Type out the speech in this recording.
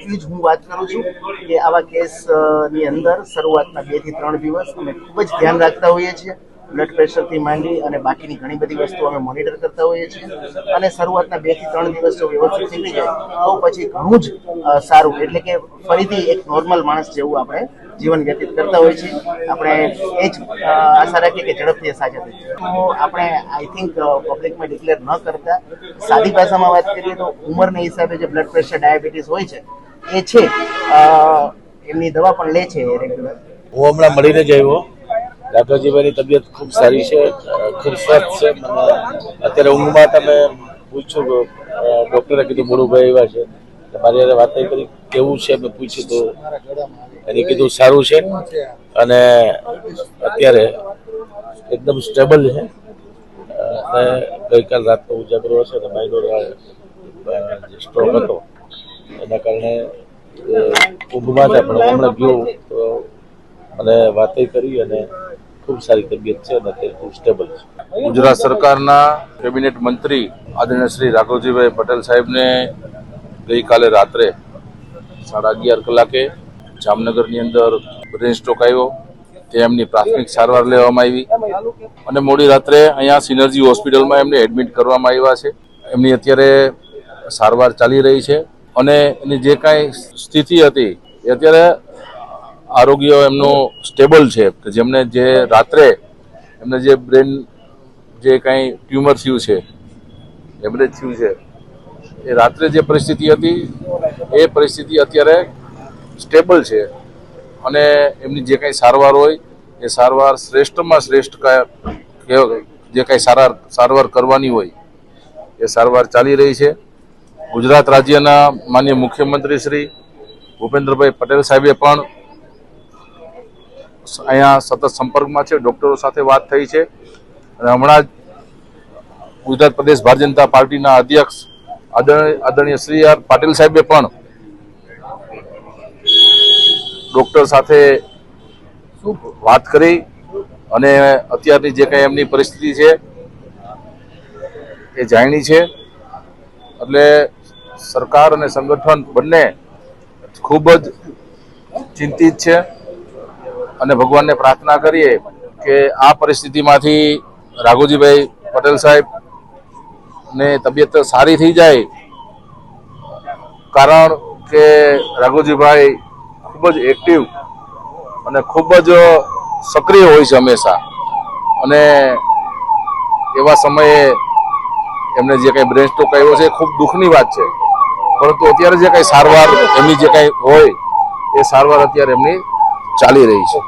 એટલી જ હું વાત કરું છું કે આવા કેસની અંદર શરૂઆતના 2 થી 3 દિવસ અમે ખૂબ જ ધ્યાન રાખતા હોઈએ છીએ. બ્લડ પ્રેશરથી માંડી અને બાકીની ઘણી બધી વસ્તુઓ અમે મોનિટર કરતા હોઈએ છીએ અને શરૂઆતના 2 થી 3 દિવસ જો વ્યવસ્થિત નીકળી જાય તો પછી ઘણું જ સારું, એટલે કે ફરીથી એક નોર્મલ માણસ જેવું આપણે જીવન વ્યતીત કરતા હોઈએ છીએ. આપણે એ જ આશા રાખીએ કે ઝડપથી સાજા થઈ જાય. તો આપણે આઈ થિંક પબ્લિકમાં ડિક્લેર ન કરતા સાદી ભાષામાં વાત કરીએ તો ઉંમરના હિસાબે જે બ્લડ પ્રેશર ડાયાબિટીસ હોય છે એ છે, એમની દવા પણ લે છે રેગ્યુલર. હું હમણાં મળીને જ આવ્યો. રાઘવજીભાઈની તબિયત ખૂબ સારી છે, ખૂબ સ્વસ્થ છે. અત્યારે ઊંઘમાં તમે પૂછ્યું, ડૉક્ટરે કીધું મોડુભાઈ એવા છે. મારી યારે વાત કરી કેવું છે, મેં પૂછ્યું તો એને કીધું સારું છે અને અત્યારે એકદમ સ્ટેબલ છે. અને ગઈકાલ રાતનો ઉજાગરો હશે ને માઇનોર સ્ટ્રોક હતો એના કારણે ઊંઘમાં જ આપણે હમણાં ગયો તો મને વાતે કરી અને ખૂબ સારી તબિયત છે અને અત્યારે ખૂબ સ્ટેબલ છે. ગુજરાત સરકારના કેબિનેટ મંત્રી આદરણીય શ્રી રાઘવજીભાઈ પટેલ સાહેબને ગઈકાલે રાત્રે 11:30 કલાકે જામનગરની અંદર બ્રેન સ્ટ્રોક આવ્યો. તેમની પ્રાથમિક સારવાર લેવામાં આવી અને મોડી રાત્રે અહીંયા સિનર્જી હોસ્પિટલમાં એમને એડમિટ કરવામાં આવ્યા છે. એમની અત્યારે સારવાર ચાલી રહી છે અને એની જે કાંઈ સ્થિતિ હતી એ અત્યારે આરોગ્ય એમનું સ્ટેબલ છે. કે જેમને જે રાત્રે એમને જે બ્રેન જે કાંઈ ટ્યુમર થયું છે, હેમરેજ થયું છે, એ રાત્રે જે પરિસ્થિતિ હતી એ પરિસ્થિતિ અત્યારે સ્ટેબલ છે અને એમની જે કાંઈ સારવાર હોય એ સારવાર શ્રેષ્ઠમાં શ્રેષ્ઠ જે કાંઈ સારવાર કરવાની હોય એ સારવાર ચાલી રહી છે. ગુજરાત રાજ્યના માનનીય મુખ્યમંત્રી શ્રી ભૂપેન્દ્રભાઈ પટેલ સાહેબે પણ અહીંયા સતત સંપર્કમાં છે. ડૉક્ટરો સાથે વાત થઈ છે અને હમણાં જ ગુજરાત પ્રદેશ ભારતીય જનતા પાર્ટીના અધ્યક્ષ આદરણીય શ્રી આર પાટીલ સાહેબે પણ ડૉક્ટર સાથે વાત કરી અને અત્યારની જે કંઈ એમની પરિસ્થિતિ છે એ જાણી છે. એટલે સરકાર અને સંગઠન બંને ખૂબ જ ચિંતિત છે અને ભગવાનને પ્રાર્થના કરીએ કે આ પરિસ્થિતિમાંથી રાઘવજીભાઈ પટેલ સાહેબ ને તબિયત સારી થઈ જાય. કારણ કે રાઘવજીભાઈ ખૂબ જ એક્ટિવ અને ખૂબ જ સક્રિય હોય છે હંમેશા, અને એવા સમયે એમને જે કંઈ બ્રેન સ્ટ્રોક આવ્યો છે એ ખૂબ દુઃખની વાત છે. પરંતુ અત્યારે જે કંઈ સારવાર એમની જે કંઈ હોય એ સારવાર અત્યારે એમની ચાલી રહી છે.